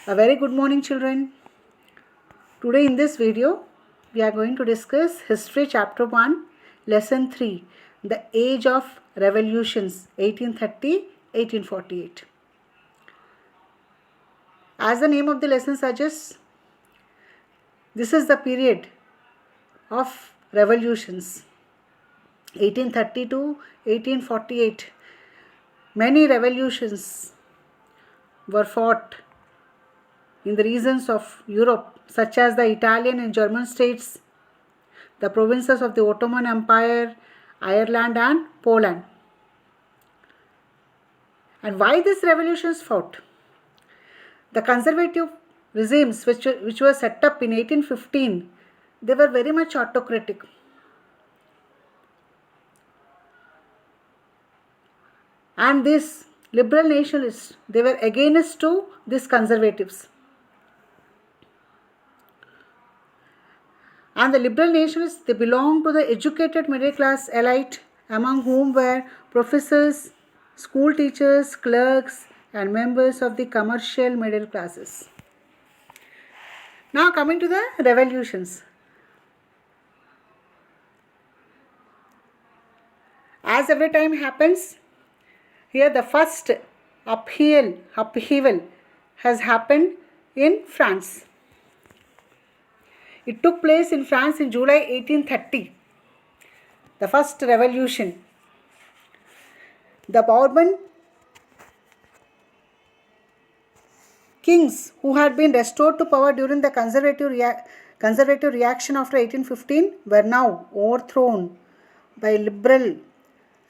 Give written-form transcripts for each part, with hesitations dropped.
A very good morning, children. Today in this video, we are going to discuss History Chapter 1, Lesson 3, The Age of Revolutions, 1830-1848. As the name of the lesson suggests, this is the period of revolutions, 1830 to 1848. Many revolutions were fought in the regions of Europe, such as the Italian and German states, the provinces of the Ottoman Empire, Ireland, and Poland. And why these revolutions fought? The conservative regimes which were set up in 1815, they were very much autocratic. And these liberal nationalists, they were against to these conservatives. And the liberal nationalists, they belonged to the educated middle class elite, among whom were professors, school teachers, clerks, and members of the commercial middle classes. Now coming to the revolutions. As every time happens, here the first upheaval has happened in France. It took place in France in July 1830. The first revolution. The Bourbon kings who had been restored to power during the conservative reaction after 1815 were now overthrown by liberal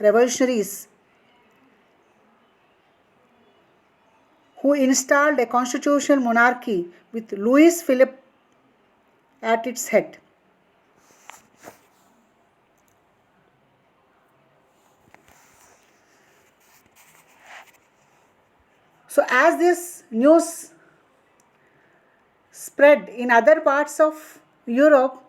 revolutionaries who installed a constitutional monarchy with Louis Philippe at its head. So as this news spread in other parts of Europe,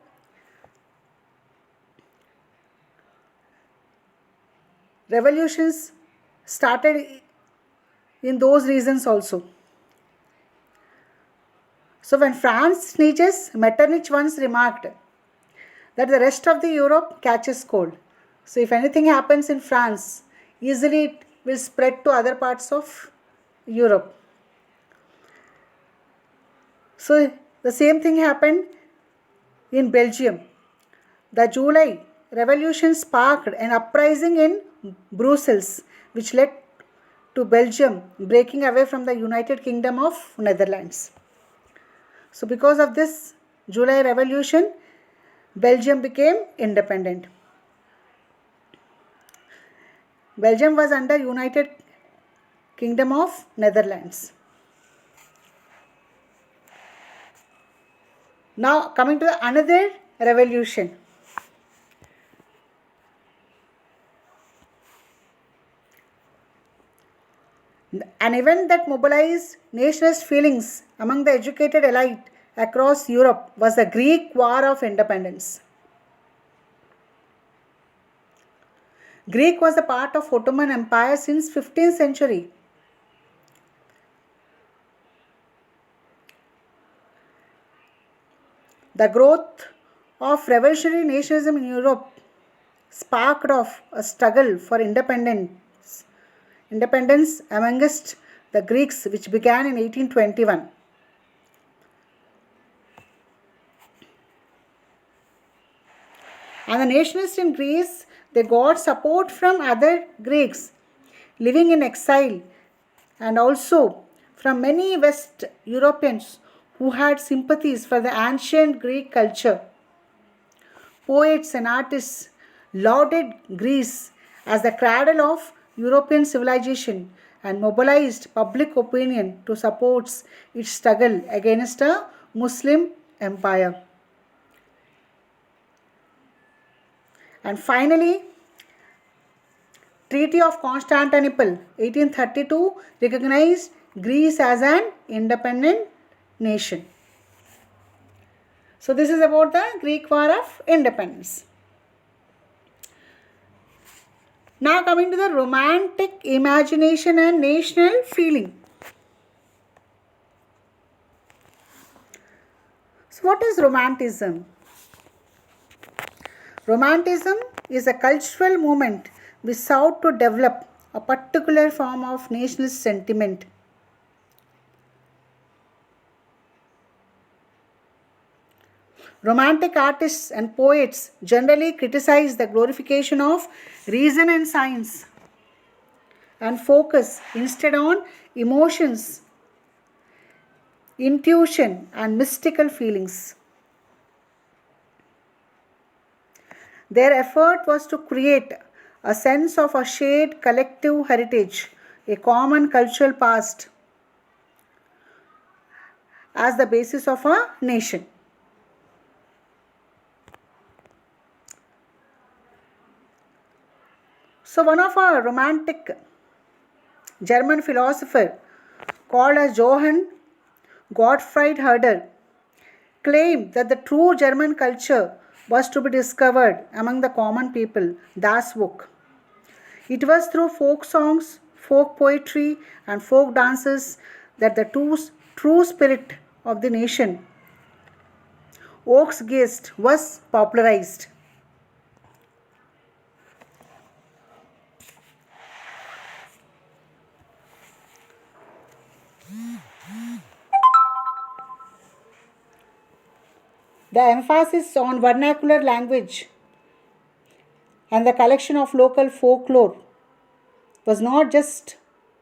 revolutions started in those regions also. So when Franz sneezes, Metternich once remarked that the rest of the Europe catches cold. So if anything happens in France, easily it will spread to other parts of Europe. So the same thing happened in Belgium. The July Revolution sparked an uprising in Brussels, which led to Belgium breaking away from the United Kingdom of Netherlands. So because of this July Revolution, Belgium became independent. Belgium was under United Kingdom of Netherlands. Now coming to another revolution. An event that mobilized nationalist feelings among the educated elite across Europe was the Greek War of Independence. Greek was a part of Ottoman Empire since 15th century. The growth of revolutionary nationalism in Europe sparked off a struggle for independence amongst the Greeks, which began in 1821. And the nationalists in Greece, they got support from other Greeks living in exile and also from many West Europeans who had sympathies for the ancient Greek culture. Poets and artists lauded Greece as the cradle of European civilization and mobilized public opinion to support its struggle against a Muslim empire. And finally, Treaty of Constantinople 1832 recognized Greece as an independent nation. So this is about the Greek War of Independence. Now coming to the romantic imagination and national feeling. So, what is Romanticism? Romanticism is a cultural movement which sought to develop a particular form of nationalist sentiment. Romantic artists and poets generally criticize the glorification of reason and science and focus instead on emotions, intuition, and mystical feelings. Their effort was to create a sense of a shared collective heritage, a common cultural past, as the basis of a nation. So, one of our romantic German philosopher called as Johann Gottfried Herder claimed that the true German culture was to be discovered among the common people, Das Volk. It was through folk songs, folk poetry, and folk dances that the true spirit of the nation, Volksgeist, was popularized. The emphasis on vernacular language and the collection of local folklore was not just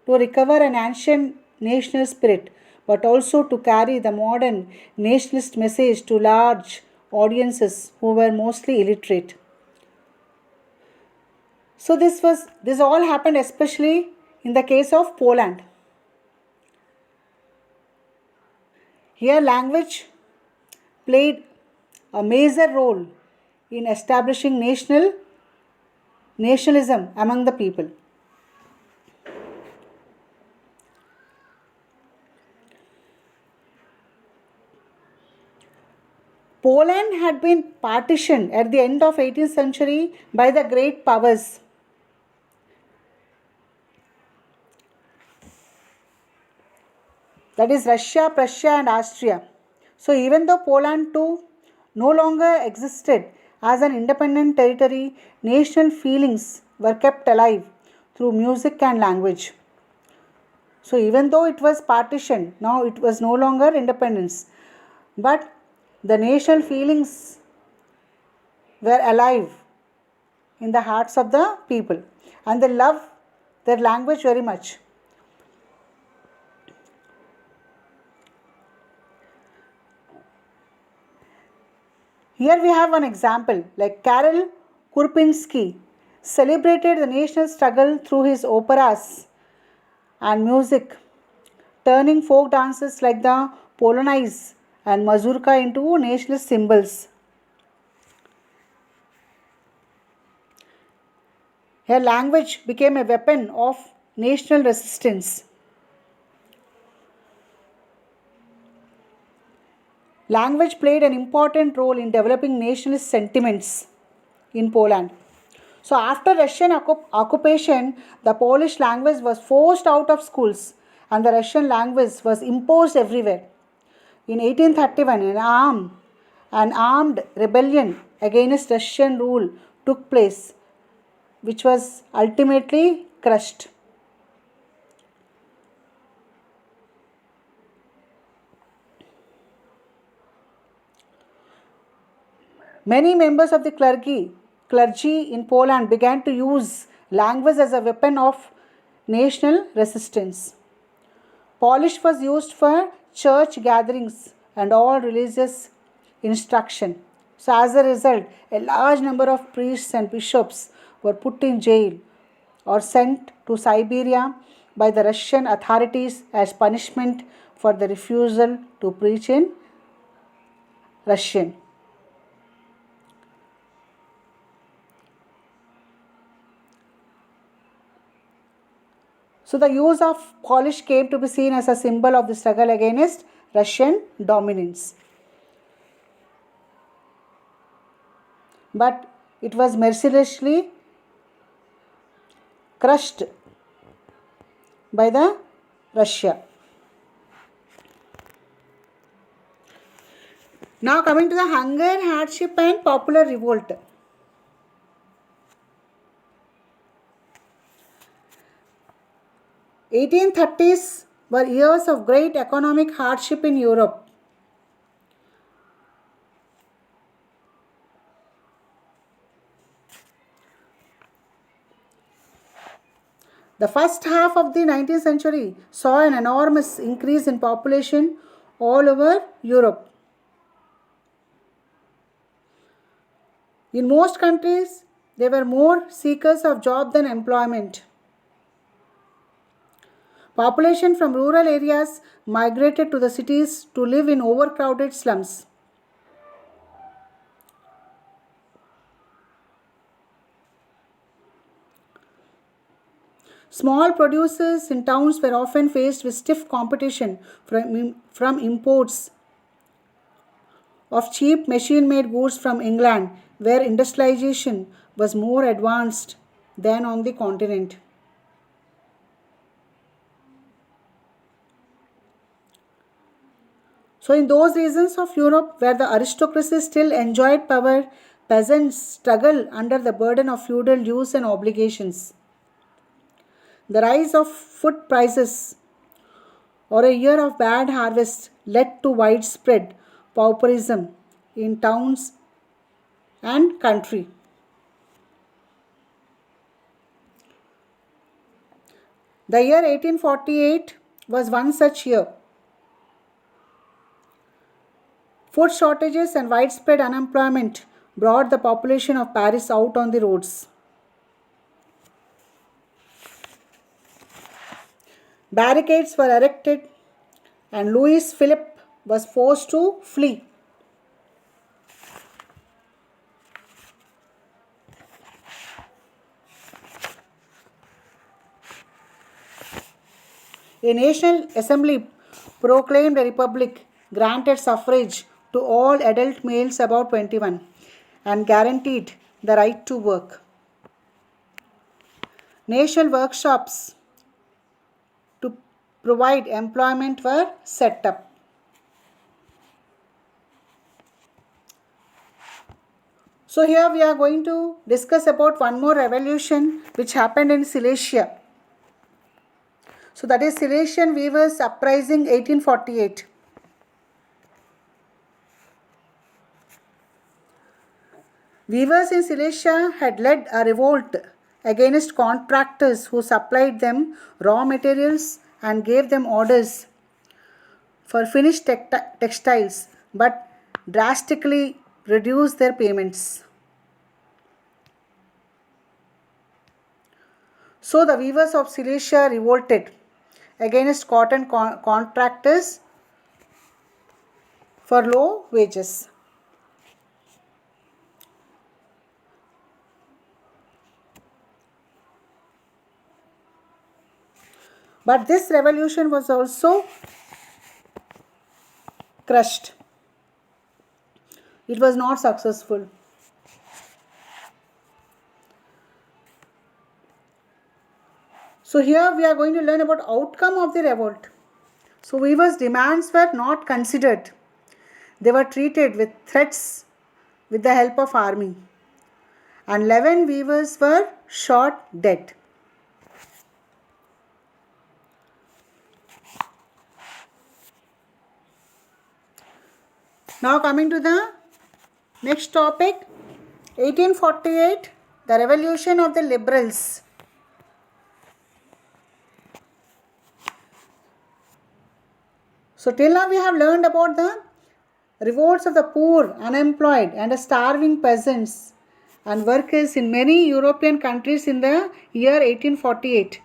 to recover an ancient national spirit but also to carry the modern nationalist message to large audiences who were mostly illiterate. So this all happened especially in the case of Poland. Here language played a major role in establishing nationalism among the people. Poland had been partitioned at the end of 18th century by the great powers. That is Russia, Prussia and Austria. So even though Poland too no longer existed as an independent territory, national feelings were kept alive through music and language. So even though it was partitioned, now it was no longer independence, but the national feelings were alive in the hearts of the people and they love their language very much. Here we have one example like Karel Kurpinski celebrated the national struggle through his operas and music, turning folk dances like the Polonaise and Mazurka into nationalist symbols. Her language became a weapon of national resistance. Language played an important role in developing nationalist sentiments in Poland. So, after Russian occupation, the Polish language was forced out of schools and the Russian language was imposed everywhere. In 1831, an armed rebellion against Russian rule took place, which was ultimately crushed. Many members of the clergy in Poland began to use language as a weapon of national resistance. Polish was used for church gatherings and all religious instruction. So, as a result, a large number of priests and bishops were put in jail or sent to Siberia by the Russian authorities as punishment for the refusal to preach in Russian. So, the use of Polish came to be seen as a symbol of the struggle against Russian dominance. But it was mercilessly crushed by the Russia. Now coming to the hunger, hardship and popular revolt. The 1830s were years of great economic hardship in Europe. The first half of the 19th century saw an enormous increase in population all over Europe. In most countries, there were more seekers of job than employment. Population from rural areas migrated to the cities to live in overcrowded slums. Small producers in towns were often faced with stiff competition from imports of cheap machine made goods from England, where industrialization was more advanced than on the continent. So, in those regions of Europe where the aristocracy still enjoyed power, peasants struggled under the burden of feudal dues and obligations. The rise of food prices or a year of bad harvest led to widespread pauperism in towns and country. The year 1848 was one such year. Food shortages and widespread unemployment brought the population of Paris out on the roads. Barricades were erected and Louis Philippe was forced to flee. A National Assembly proclaimed a republic, granted suffrage to all adult males above 21, and guaranteed the right to work. National workshops to provide employment were set up. So here we are going to discuss about one more revolution which happened in Silesia. So that is Silesian Weavers Uprising 1848. Weavers in Silesia had led a revolt against contractors who supplied them raw materials and gave them orders for finished textiles but drastically reduced their payments. So the weavers of Silesia revolted against cotton contractors for low wages. But this revolution was also crushed. It was not successful. So here we are going to learn about outcome of the revolt. So weavers' demands were not considered. They were treated with threats with the help of army. And 11 weavers were shot dead. Now coming to the next topic, 1848, the revolution of the liberals. So till now we have learned about the revolts of the poor, unemployed and starving peasants and workers in many European countries in the year 1848.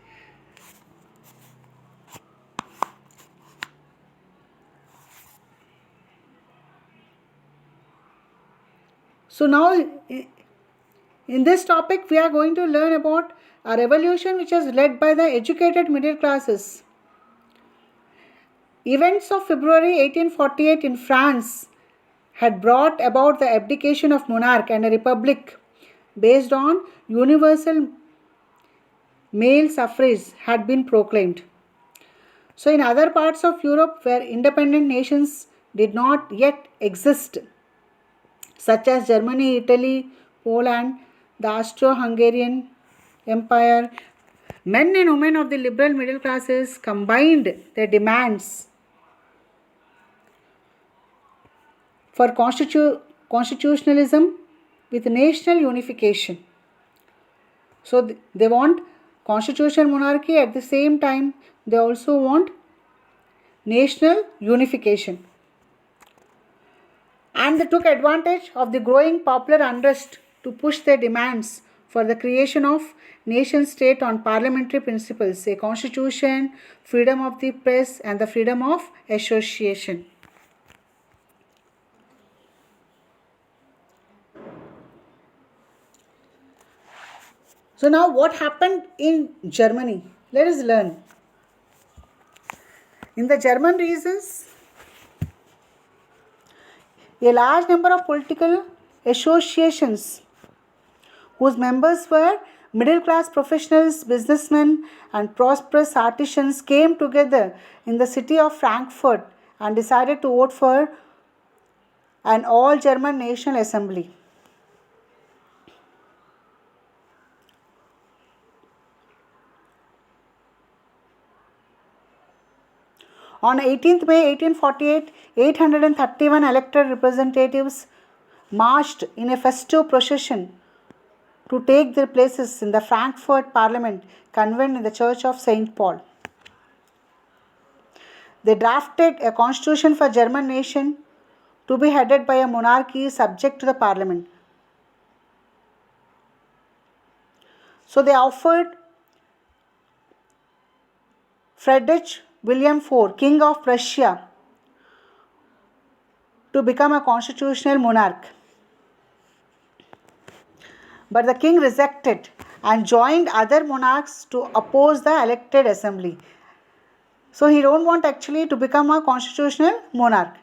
So now in this topic we are going to learn about a revolution which was led by the educated middle classes. Events of February 1848 in France had brought about the abdication of monarch and a republic based on universal male suffrage had been proclaimed. So in other parts of Europe where independent nations did not yet exist, such as Germany, Italy, Poland, the Austro-Hungarian Empire, men and women of the liberal middle classes combined their demands for constitutionalism with national unification. So they want constitutional monarchy, at the same time they also want national unification. And they took advantage of the growing popular unrest to push their demands for the creation of nation state on parliamentary principles, a constitution, freedom of the press, and the freedom of association. So now what happened in Germany? Let us learn. In the German regions, a large number of political associations whose members were middle class professionals, businessmen, and prosperous artisans came together in the city of Frankfurt and decided to vote for an all German National Assembly. On 18th May 1848, 831 elected representatives marched in a festive procession to take their places in the Frankfurt Parliament convened in the Church of St. Paul. They drafted a constitution for German nation to be headed by a monarchy subject to the parliament. So they offered Friedrich William IV, King of Prussia, to become a constitutional monarch. But the king rejected and joined other monarchs to oppose the elected assembly. So he don't want actually to become a constitutional monarch.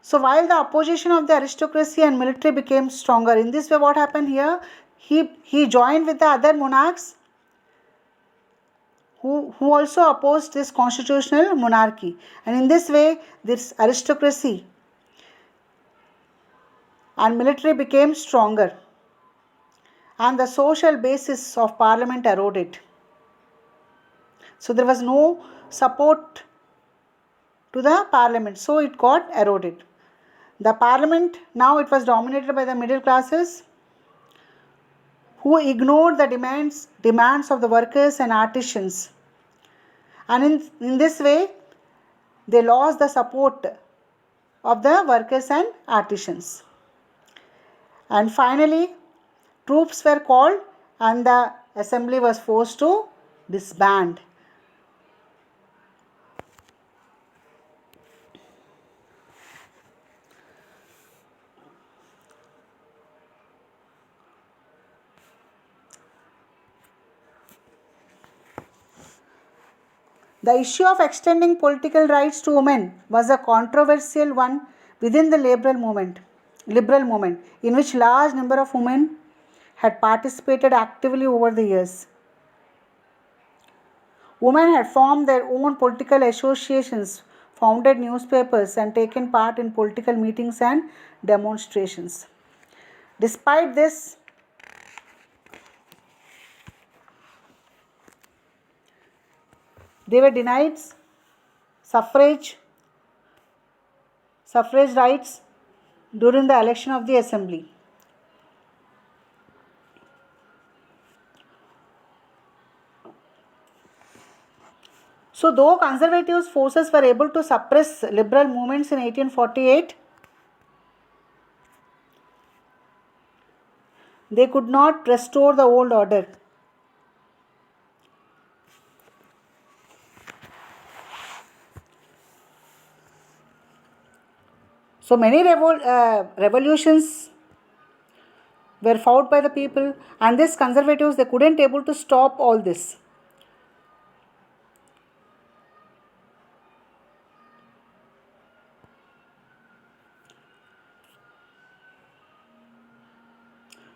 So while the opposition of the aristocracy and military became stronger, in this way what happened here? He joined with the other monarchs who also opposed this constitutional monarchy. And in this way, this aristocracy and military became stronger. And the social basis of parliament eroded. So there was no support to the parliament. So it got eroded. The parliament, now it was dominated by the middle classes who ignored the demands of the workers and artisans. And in this way, they lost the support of the workers and artisans. And finally, troops were called and the assembly was forced to disband. The issue of extending political rights to women was a controversial one within the liberal movement, in which large number of women had participated actively over the years. Women had formed their own political associations, founded newspapers, and taken part in political meetings and demonstrations. Despite this, they were denied suffrage rights during the election of the assembly. So though conservative forces were able to suppress liberal movements in 1848, they could not restore the old order. So many revolutions were fought by the people, and these conservatives, they couldn't able to stop all this.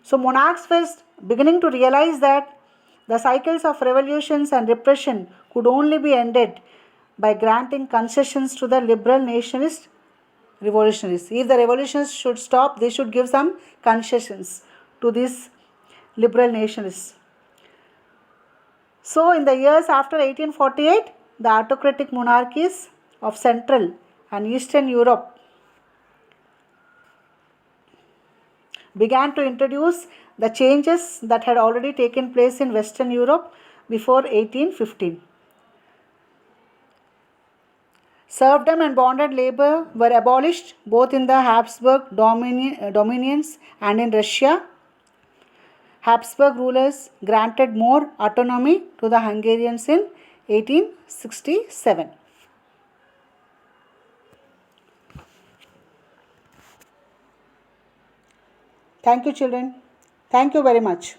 So monarchs were beginning to realize that the cycles of revolutions and repression could only be ended by granting concessions to the liberal nationalist revolutionaries. If the revolutions should stop, they should give some concessions to these liberal nationalists. So, in the years after 1848, the autocratic monarchies of Central and Eastern Europe began to introduce the changes that had already taken place in Western Europe before 1815. Serfdom and bonded labor were abolished both in the Habsburg dominions and in Russia. Habsburg rulers granted more autonomy to the Hungarians in 1867. Thank you, children. Thank you very much.